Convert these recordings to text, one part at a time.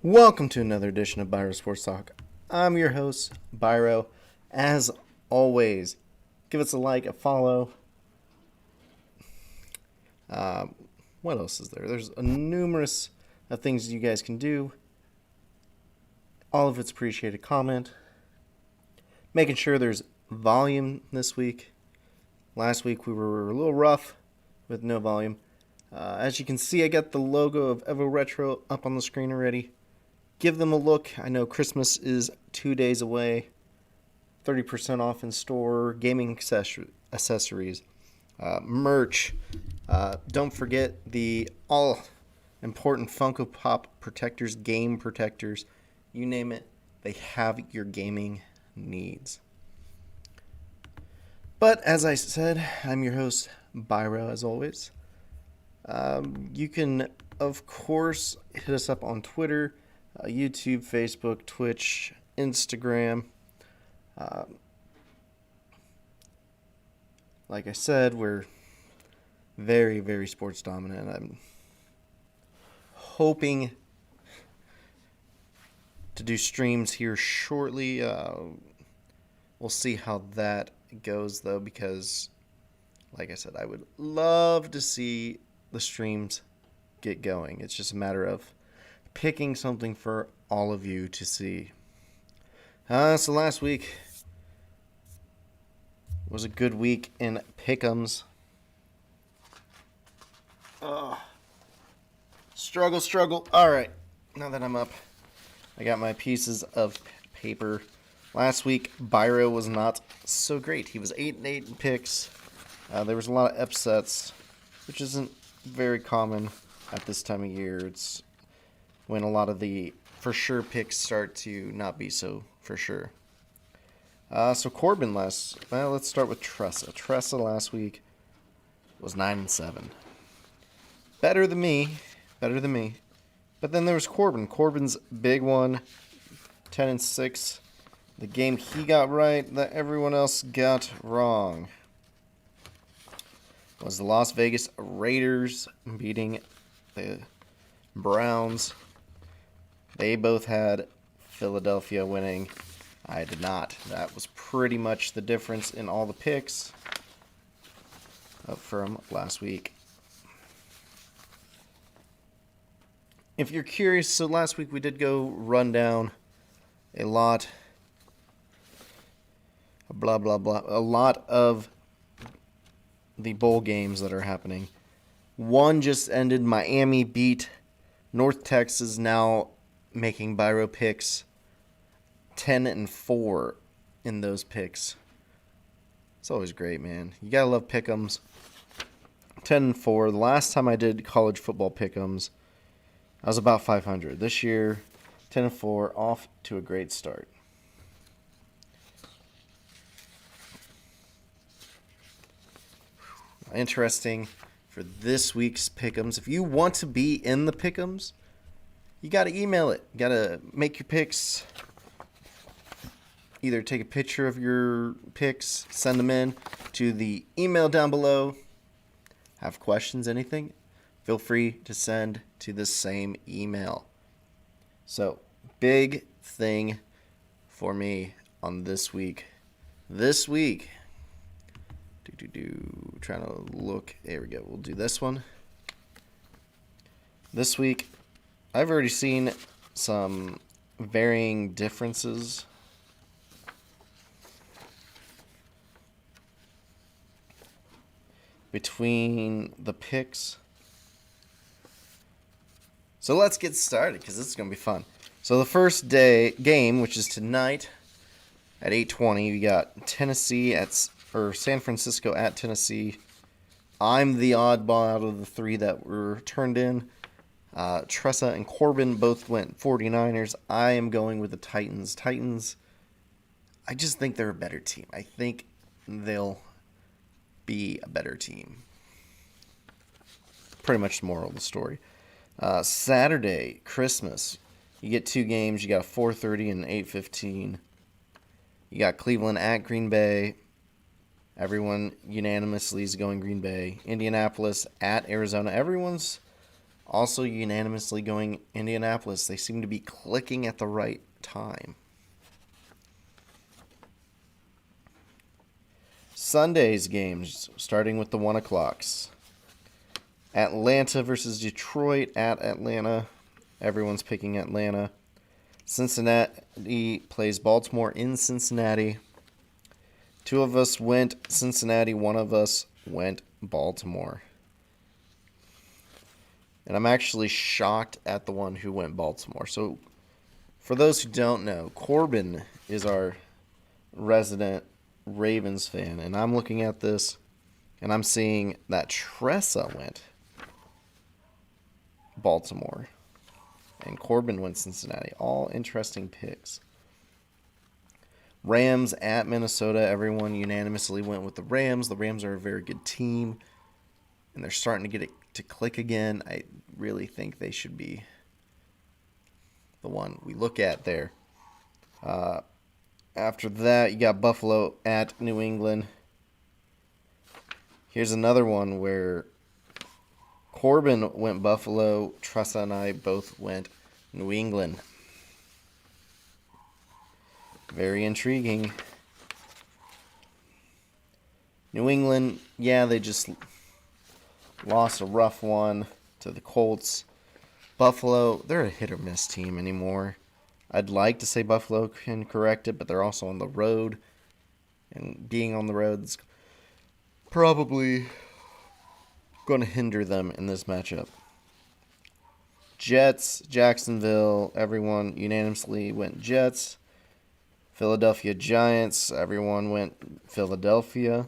Welcome to another edition of Biro Sports Talk. I'm your host, Biro. As always, give us a like, a follow. What else is there? There's a numerous of things you guys can do. All of it's appreciated. Comment. Making sure there's volume this week. Last week we were a little rough with no volume. As you can see, I got the logo of Evo Retro up on the screen already. Give them a look. I know Christmas is 2 days away. 30% off in store. Gaming accessories. Merch. Don't forget the all-important Funko Pop protectors, game protectors. You name it, they have your gaming needs. But as I said, I'm your host, Biro, as always. You can, of course, hit us up on Twitter, YouTube, Facebook, Twitch, Instagram. Like I said, we're very, very sports dominant. I'm hoping to do streams here shortly. We'll see how that goes, though, because, like I said, I would love to see the streams get going. It's just a matter of picking something for all of you to see. So last week was a good week in pick'ems. Struggle. All right, now that I'm up, I got my pieces of paper. Last week, Biro was not so great. He was 8-8 in picks. There was a lot of upsets, which isn't very common at this time of year. It's when a lot of the for sure picks start to not be so for sure. So Corbin let's start with Tressa. Tressa last week was 9-7. Better than me. But then there was Corbin. Corbin's big one, 10-6. The game he got right that everyone else got wrong was the Las Vegas Raiders beating the Browns. They both had Philadelphia winning. I did not. That was pretty much the difference in all the picks from last week. If you're curious, so last week we did go run down a lot of the bowl games that are happening. One just ended. Miami beat North Texas, now making Biro picks 10-4 in those picks. It's always great, man. You gotta love pick'ems. 10-4. The last time I did college football pick'ems, I was about 500. This year, 10-4, off to a great start. Interesting for this week's pick'ems. If you want to be in the pick'ems, you got to email it. You got to make your picks. Either take a picture of your picks, send them in to the email down below. Have questions, anything? Feel free to send to the same email. So, big thing for me on this week. Trying to look. There we go. We'll do this one. This week, I've already seen some varying differences between the picks. So let's get started because this is going to be fun. So the first game, which is tonight at 8:20, we got San Francisco at Tennessee. I'm the oddball out of the three that were turned in. Tressa and Corbin both went 49ers. I am going with the Titans. I just think they're a better team. I think they'll be a better team. Pretty much the moral of the story. Saturday, Christmas. You get two games. You got a 4:30 and an 8:15. You got Cleveland at Green Bay. Everyone unanimously is going Green Bay. Indianapolis at Arizona. Everyone's Also unanimously going Indianapolis. They seem to be clicking at the right time. Sunday's games, starting with the 1 o'clocks. Atlanta versus Detroit at Atlanta. Everyone's picking Atlanta. Cincinnati plays Baltimore in Cincinnati. 2 of us went Cincinnati. 1 of us went Baltimore. And I'm actually shocked at the one who went Baltimore. So, for those who don't know, Corbin is our resident Ravens fan. And I'm looking at this, and I'm seeing that Tressa went Baltimore. And Corbin went Cincinnati. All interesting picks. Rams at Minnesota. Everyone unanimously went with the Rams. The Rams are a very good team, and they're starting to get it to click again. I really think they should be the one we look at there. After that, you got Buffalo at New England. Here's another one where Corbin went Buffalo. Tressa and I both went New England. Very intriguing. New England, yeah, they just lost a rough one to the Colts. Buffalo, they're a hit or miss team anymore. I'd like to say Buffalo can correct it, but they're also on the road. And being on the road is probably going to hinder them in this matchup. Jets, Jacksonville, everyone unanimously went Jets. Philadelphia Giants, everyone went Philadelphia.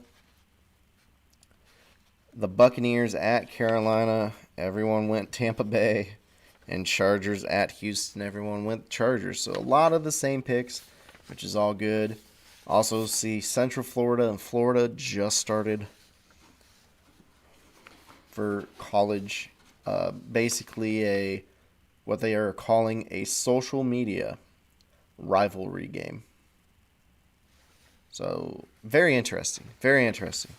The Buccaneers at Carolina, everyone went Tampa Bay. And Chargers at Houston, everyone went Chargers. So a lot of the same picks, which is all good. Also see Central Florida and Florida just started for college. Basically what they are calling a social media rivalry game. So very interesting. Very interesting.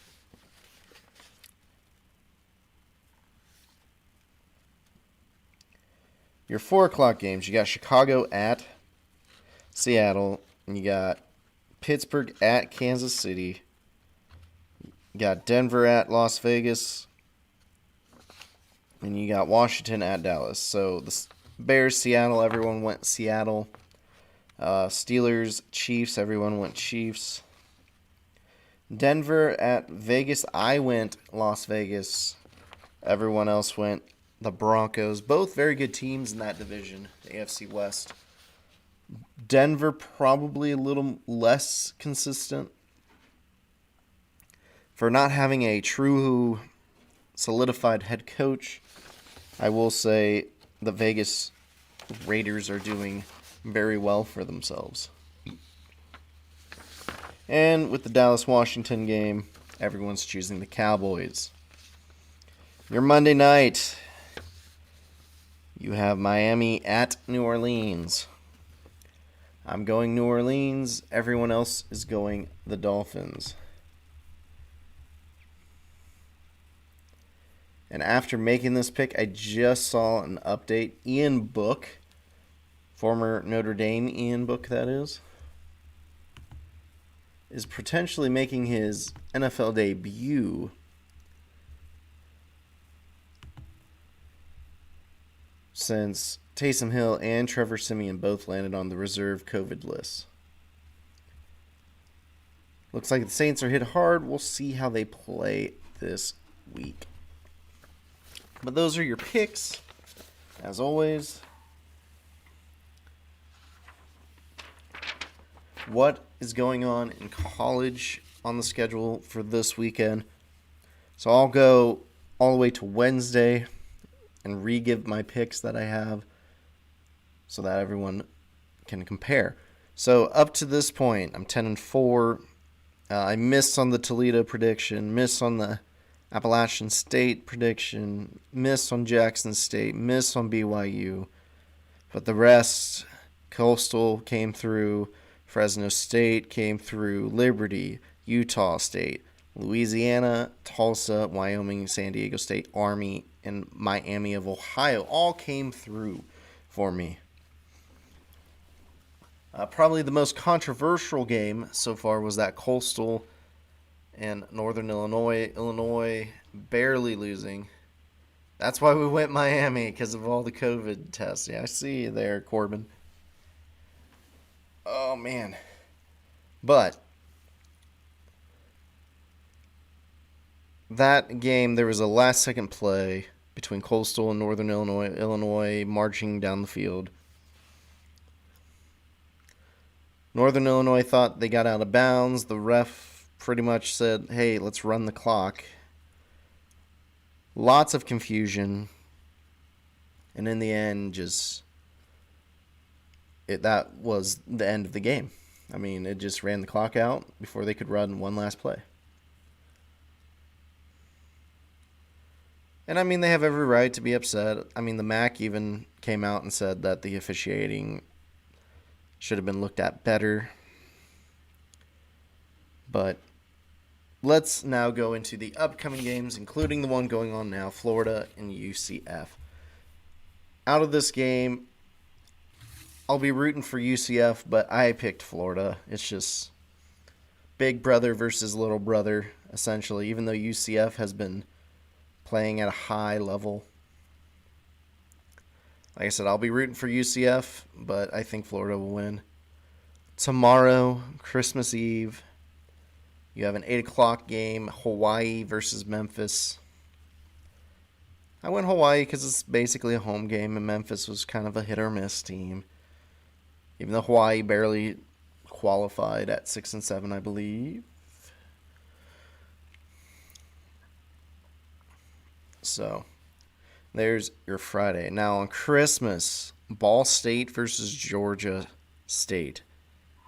Your 4 o'clock games, you got Chicago at Seattle, and you got Pittsburgh at Kansas City. You got Denver at Las Vegas, and you got Washington at Dallas. So the Bears, Seattle, everyone went Seattle. Steelers, Chiefs, everyone went Chiefs. Denver at Vegas, I went Las Vegas. Everyone else went the Broncos. Both very good teams in that division, the AFC West. Denver probably a little less consistent for not having a true solidified head coach. I will say the Vegas Raiders are doing very well for themselves. And with the Dallas-Washington game, everyone's choosing the Cowboys. Your Monday night, you have Miami at New Orleans. I'm going New Orleans. Everyone else is going the Dolphins. And after making this pick, I just saw an update. Ian Book, former Notre Dame Ian Book, that is potentially making his NFL debut since Taysom Hill and Trevor Siemian both landed on the reserve COVID list. Looks like the Saints are hit hard. We'll see how they play this week. But those are your picks, as always. What is going on in college on the schedule for this weekend? So I'll go all the way to Wednesday and re-give my picks that I have so that everyone can compare. So up to this point, I'm 10-4. I missed on the Toledo prediction, missed on the Appalachian State prediction, missed on Jackson State, missed on BYU. But the rest, Coastal came through, Fresno State came through, Liberty, Utah State, Louisiana, Tulsa, Wyoming, San Diego State, Army, and Miami of Ohio all came through for me. Probably the most controversial game so far was that Coastal and Northern Illinois. Illinois barely losing. That's why we went Miami, because of all the COVID tests. Yeah, I see you there, Corbin. Oh, man. But that game, there was a last-second play between Coastal and Northern Illinois. Illinois marching down the field. Northern Illinois thought they got out of bounds. The ref pretty much said, hey, let's run the clock. Lots of confusion. And in the end, that was the end of the game. I mean, it just ran the clock out before they could run one last play. And I mean, they have every right to be upset. I mean, the MAC even came out and said that the officiating should have been looked at better. But let's now go into the upcoming games, including the one going on now, Florida and UCF. Out of this game, I'll be rooting for UCF, but I picked Florida. It's just big brother versus little brother, essentially, even though UCF has been playing at a high level. Like I said, I'll be rooting for UCF, but I think Florida will win. Tomorrow, Christmas Eve, you have an 8 o'clock game, Hawaii versus Memphis. I went Hawaii because it's basically a home game, and Memphis was kind of a hit-or-miss team. Even though Hawaii barely qualified at 6-7, I believe. So, there's your Friday. Now on Christmas, Ball State versus Georgia State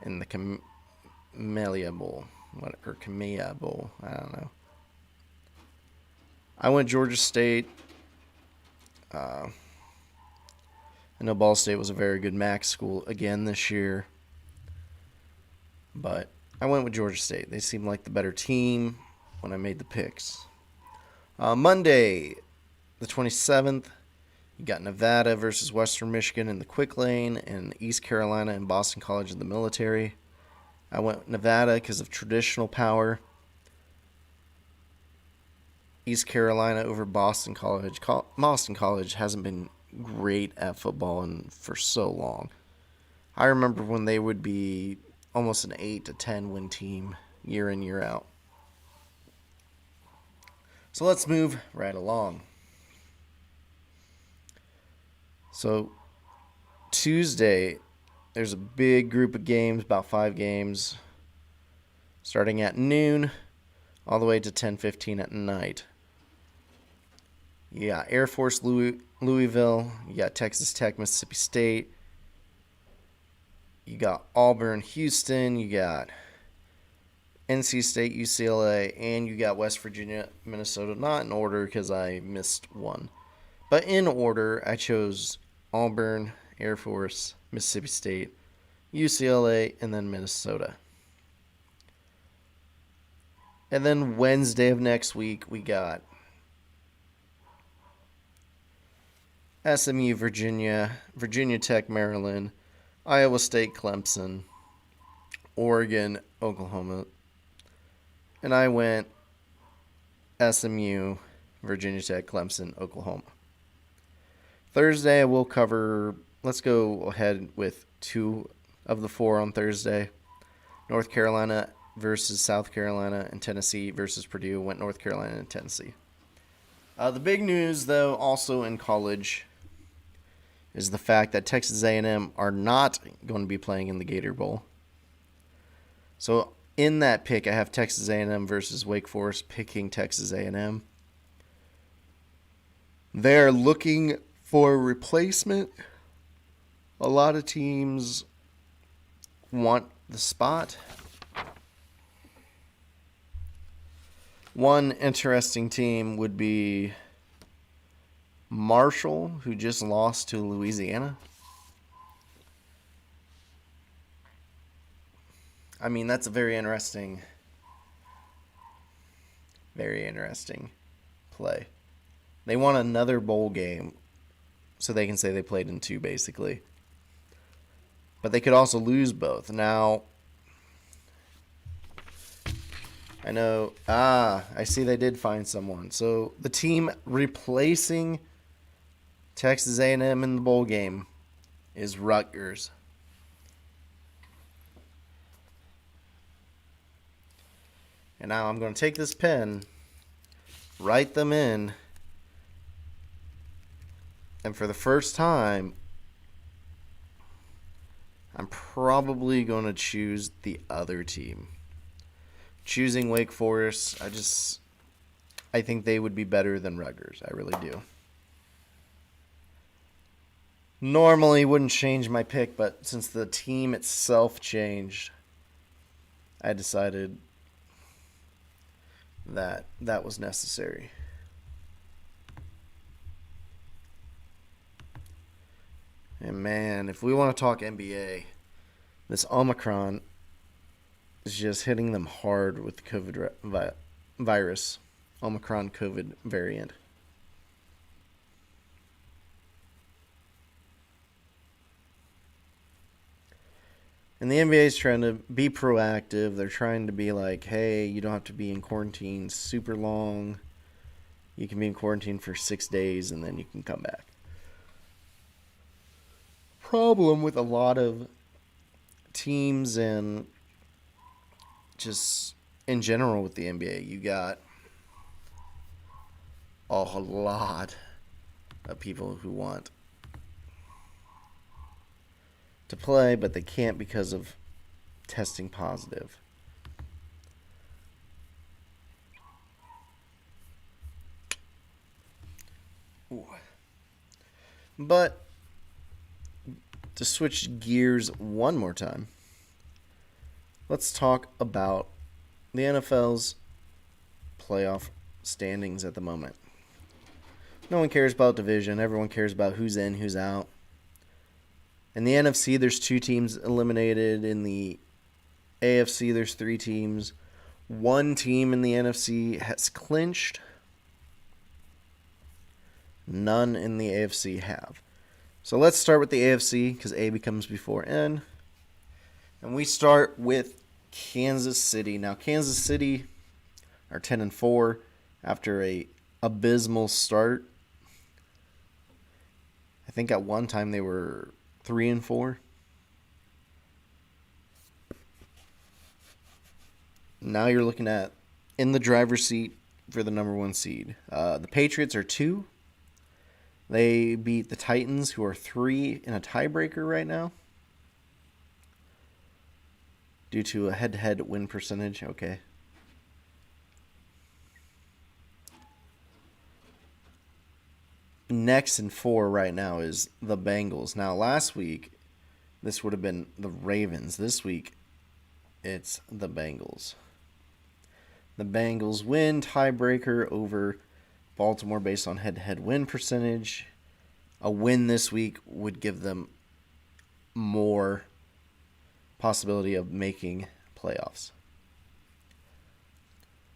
in the Camellia Bowl. Camellia Bowl. I don't know. I went Georgia State. I know Ball State was a very good MAC school again this year. But I went with Georgia State. They seemed like the better team when I made the picks. Monday, the 27th, you got Nevada versus Western Michigan in the quick lane, and East Carolina and Boston College in the military. I went Nevada because of traditional power. East Carolina over Boston College. Boston College hasn't been great at football for so long. I remember when they would be almost an 8-10 win team year in, year out. So let's move right along. So Tuesday, there's a big group of games, about 5 games, starting at noon all the way to 10:15 at night. You got Air Force Louisville, you got Texas Tech, Mississippi State, you got Auburn, Houston, you got NC State, UCLA, and you got West Virginia, Minnesota. Not in order because I missed one. But in order, I chose Auburn, Air Force, Mississippi State, UCLA, and then Minnesota. And then Wednesday of next week, we got SMU, Virginia, Virginia Tech, Maryland, Iowa State, Clemson, Oregon, Oklahoma. And I went SMU, Virginia Tech, Clemson, Oklahoma. Thursday, I will cover, let's go ahead with 2 of the 4 on Thursday. North Carolina versus South Carolina, and Tennessee versus Purdue. Went North Carolina and Tennessee. The big news, though, also in college, is the fact that Texas A&M are not going to be playing in the Gator Bowl. So in that pick, I have Texas A&M versus Wake Forest, picking Texas A&M. They're looking for a replacement. A lot of teams want the spot. One interesting team would be Marshall, who just lost to Louisiana. I mean, that's a very interesting play. They want another bowl game so they can say they played in 2, basically. But they could also lose both. Now, I know. I see they did find someone. So the team replacing Texas A&M in the bowl game is Rutgers. And now I'm going to take this pen, write them in, and for the first time, I'm probably going to choose the other team. Choosing Wake Forest, I think they would be better than Rutgers. I really do. Normally wouldn't change my pick, but since the team itself changed, I decided that was necessary. And man, if we want to talk NBA, this Omicron is just hitting them hard with the COVID virus. Omicron COVID variant. And the NBA is trying to be proactive. They're trying to be like, hey, you don't have to be in quarantine super long. You can be in quarantine for 6 days and then you can come back. Problem with a lot of teams and just in general with the NBA, you got a lot of people who want to play, but they can't because of testing positive. Ooh. But to switch gears one more time, let's talk about the NFL's playoff standings at the moment. No one cares about division. Everyone cares about who's in, who's out. In the NFC, there's 2 teams eliminated. In the AFC, there's 3 teams. 1 team in the NFC has clinched. None in the AFC have. So let's start with the AFC because A becomes before N. And we start with Kansas City. Now, Kansas City are 10-4 after a abysmal start. I think at one time they were 3-4. Now you're looking at in the driver's seat for the number 1 seed. The Patriots are 2. They beat the Titans, who are 3 in a tiebreaker right now, due to a head-to-head win percentage. Okay. Next in 4 right now is the Bengals. Now, last week, this would have been the Ravens. This week, it's the Bengals. The Bengals win tiebreaker over Baltimore based on head-to-head win percentage. A win this week would give them more possibility of making playoffs.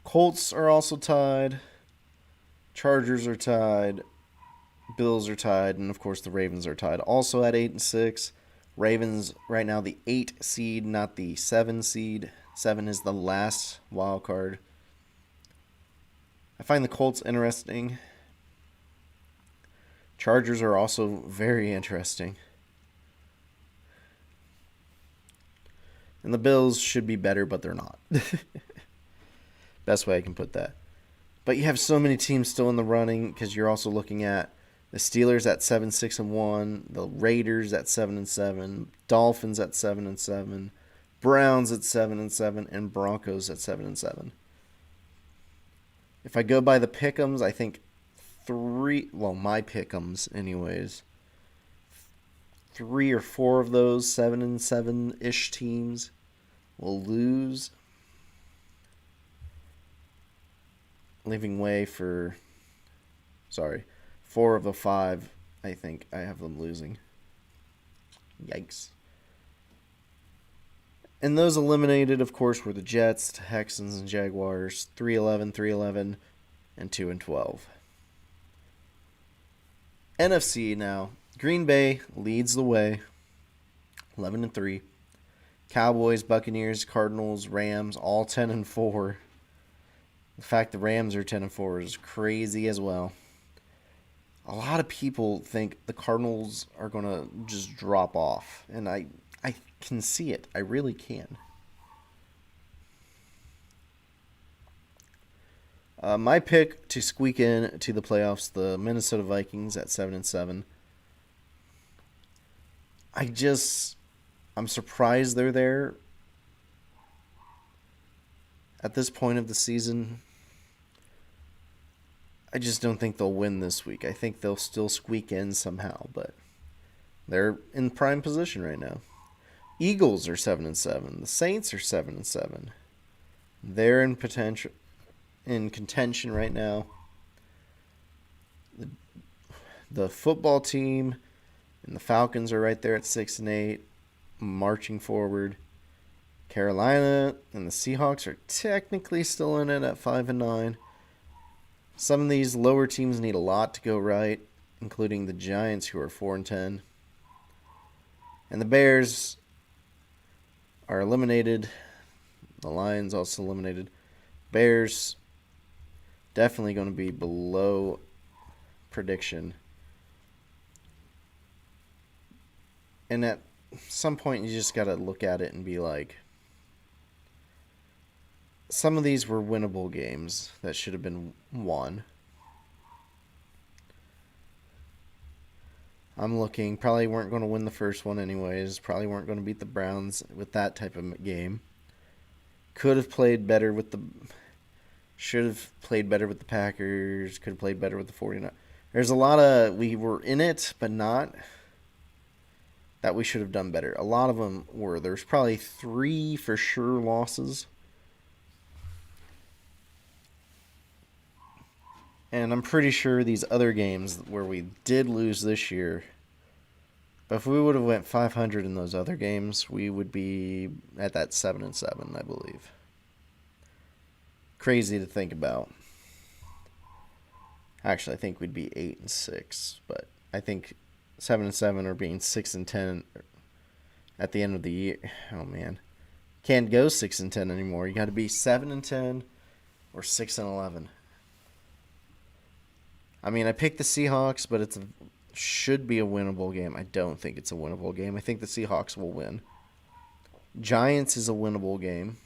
Colts are also tied. Chargers are tied. Bills are tied. And, of course, the Ravens are tied. Also at 8-6. Ravens right now the 8 seed, not the 7 seed. 7 is the last wild card. I find the Colts interesting. Chargers are also very interesting. And the Bills should be better, but they're not. Best way I can put that. But you have so many teams still in the running because you're also looking at the Steelers at 7-6-1, the Raiders at 7-7, Dolphins at 7-7, Browns at 7-7, and Broncos at 7-7. If I go by the pick'ems, I think my pick'ems anyways, 3 or 4 of those 7-7-ish teams will lose, leaving way for, 4 of the 5, I think I have them losing. Yikes. And those eliminated, of course, were the Jets, Texans, and Jaguars, 3-11, 3-11, and 2-12. NFC now. Green Bay leads the way, 11-3. Cowboys, Buccaneers, Cardinals, Rams, all 10-4. The fact the Rams are 10-4 is crazy as well. A lot of people think the Cardinals are going to just drop off, and I can see it. I really can. My pick to squeak in to the playoffs, the Minnesota Vikings at 7-7. I'm surprised they're there at this point of the season. I just don't think they'll win this week. I think they'll still squeak in somehow, but they're in prime position right now. Eagles are 7-7. The Saints are 7-7. They're in contention right now. The football team and the Falcons are right there at 6-8, marching forward. Carolina and the Seahawks are technically still in it at 5-9. Some of these lower teams need a lot to go right, including the Giants, who are 4-10. And the Bears are eliminated. The Lions also eliminated. Bears definitely going to be below prediction. And at some point, you just got to look at it and be like, some of these were winnable games that should have been won. I'm looking, probably weren't going to win the first one anyways. Probably weren't going to beat the Browns with that type of game. Should have played better with the Packers. Could have played better with the 49ers. There's a lot of, we were in it, but not that we should have done better. A lot of them were. There's probably 3 for sure losses. And I'm pretty sure these other games where we did lose this year, but if we would have went 500 in those other games, we would be at that 7-7, I believe. Crazy to think about. Actually, I think we'd be 8-6, but I think 7-7 or being 6-10 at the end of the year. Oh man, can't go 6-10 anymore. You got to be 7-10 or 6-11. I mean, I picked the Seahawks, but it should be a winnable game. I don't think it's a winnable game. I think the Seahawks will win. Giants is a winnable game.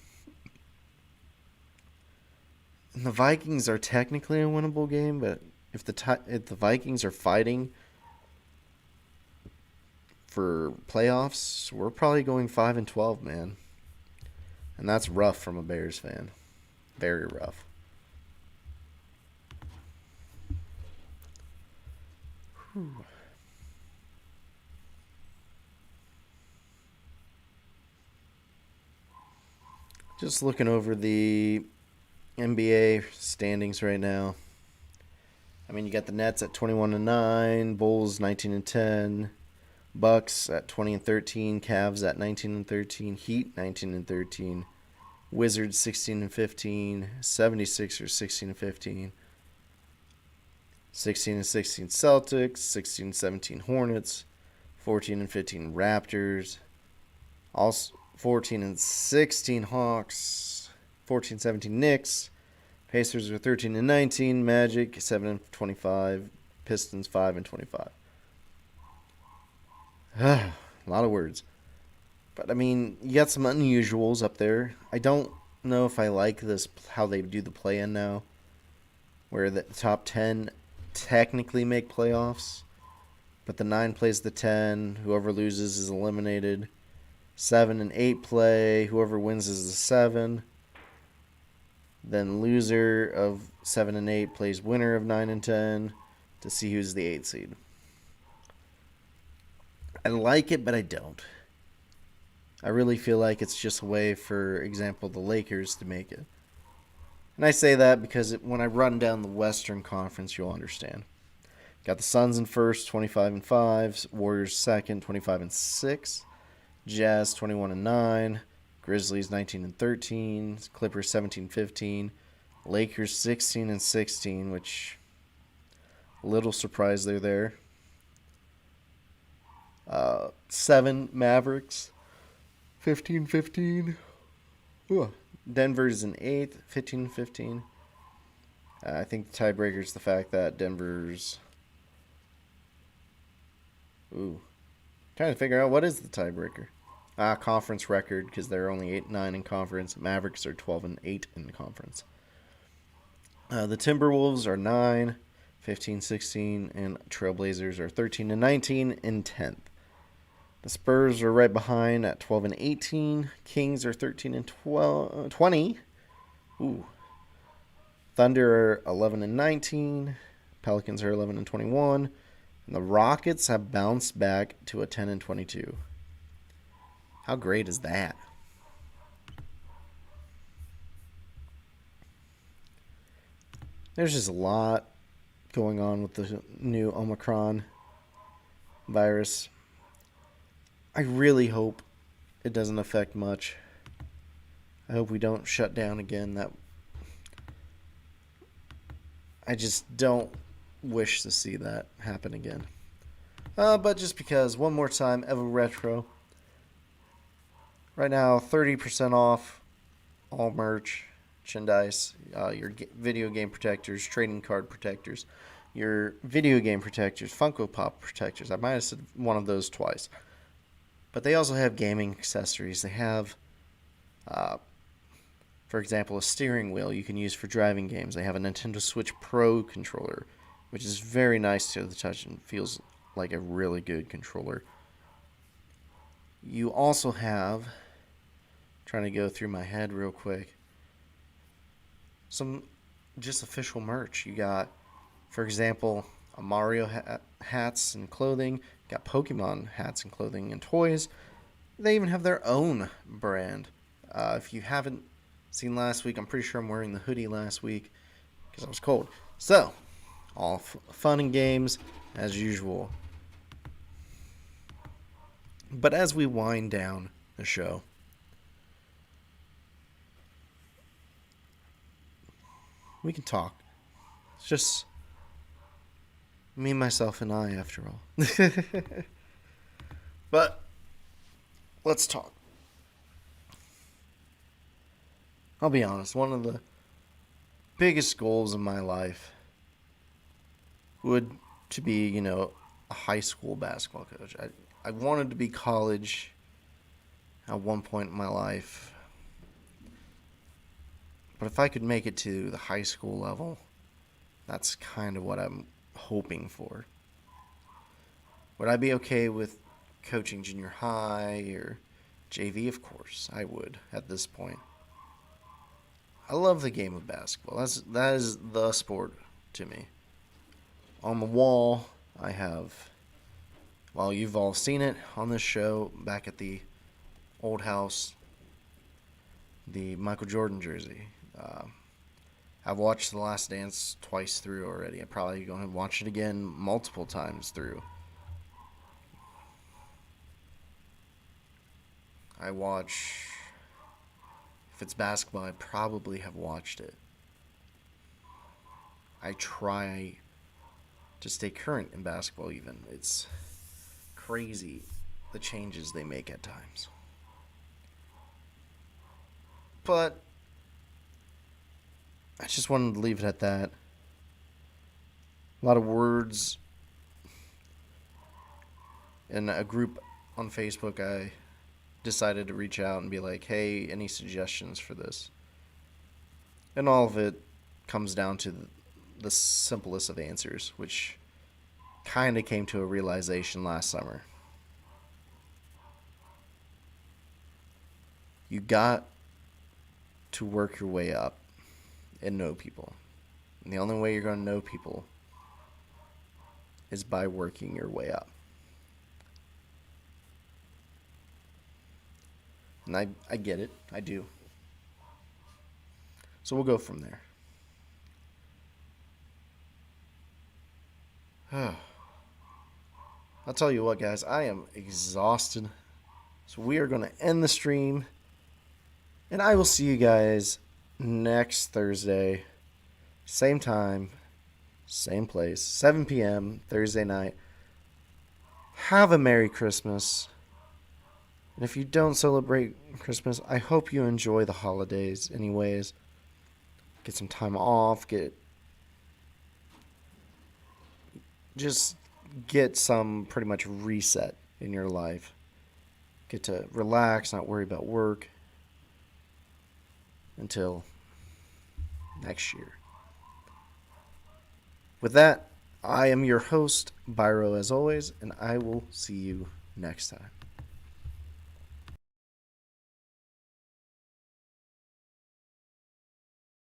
And the Vikings are technically a winnable game, but if the Vikings are fighting for playoffs, we're probably going 5-12, man. And that's rough from a Bears fan. Very rough. Just looking over the NBA standings right now. I mean, you got the Nets at 21-9, Bulls 19-10, Bucks at 20-13, Cavs at 19-13, Heat 19-13, Wizards 16-15, 76ers 16-15. 16-16 Celtics, 16-17 Hornets, 14-15 Raptors, also 14-16 Hawks, 14-17 Knicks, Pacers are 13-19, Magic 7-25, Pistons 5-25. A lot of words. But I mean, you got some unusuals up there. I don't know if I like this, how they do the play-in now, where the top 10 technically make playoffs, but the 9 plays the 10. Whoever loses is eliminated. 7 and 8 play. Whoever wins is the 7. Then loser of 7 and 8 plays winner of 9 and 10 to see who's the 8 seed. I like it, but I don't. I really feel like it's just a way, for example, the Lakers to make it. And I say that because when I run down the Western Conference, you'll understand. Got the Suns in first, 25-5. Warriors second, 25-6. Jazz 21-9. Grizzlies 19-13. Clippers 17-15. Lakers 16-16, which a little surprised they're there. 7 Mavericks, 15-15. Ooh. Denver's in 8th, 15-15. I think the tiebreaker is the fact that Denver's. Ooh. Trying to figure out what is the tiebreaker. Conference record, because they're only 8-9 in conference. Mavericks are 12-8 in conference. The Timberwolves are 9, 15-16, and Trailblazers are 13-19 in 10th. The Spurs are right behind at 12-18. Kings are 13-20. Ooh. Thunder are 11-19. Pelicans are 11-21. And the Rockets have bounced back to a 10-22. How great is that? There's just a lot going on with the new Omicron virus. I really hope it doesn't affect much. I hope we don't shut down again. I just don't wish to see that happen again. But just because, one more time, Evo Retro. Right now, 30% off all merchandise, your video game protectors, trading card protectors, your video game protectors, Funko Pop protectors. I might have said one of those twice. But they also have gaming accessories. They have, for example, a steering wheel you can use for driving games. They have a Nintendo Switch Pro controller, which is very nice to the touch and feels like a really good controller. You also have, trying to go through my head real quick, some just official merch. You got, for example, a Mario hats and clothing. You got Pokemon hats and clothing and toys. They even have their own brand. If you haven't seen last week, I'm pretty sure I'm wearing the hoodie last week because I was cold. So, all fun and games as usual. But as we wind down the show, we can talk. It's just me, myself, and I, after all. But let's talk. I'll be honest, one of the biggest goals of my life would to be, a high school basketball coach. I wanted to be college at one point in my life. But if I could make it to the high school level, that's kind of what I'm hoping for. Would I be okay with coaching junior high or JV? Of course, I would at this point. I love the game of basketball. That is the sport to me. On the wall, I have, well, you've all seen it on this show, back at the old house, the Michael Jordan jersey. I've watched The Last Dance twice through already. I'm probably going to watch it again multiple times through. I watch, if it's basketball, I probably have watched it. I try to stay current in basketball even. It's crazy the changes they make at times. But I just wanted to leave it at that. A lot of words. In a group on Facebook, I decided to reach out and be like, hey, any suggestions for this? And all of it comes down to the simplest of answers, which kind of came to a realization last summer. You got to work your way up and know people. And the only way you're going to know people is by working your way up. And I get it. I do. So we'll go from there. I'll tell you what, guys. I am exhausted. So we are going to end the stream. And I will see you guys next Thursday. Same time. Same place. 7 p.m. Thursday night. have a Merry Christmas. And if you don't celebrate Christmas, I hope you enjoy the holidays anyways. Get some time off, just get some pretty much reset in your life. Get to relax, not worry about work until next year. With that, I am your host, Biro, as always, and I will see you next time.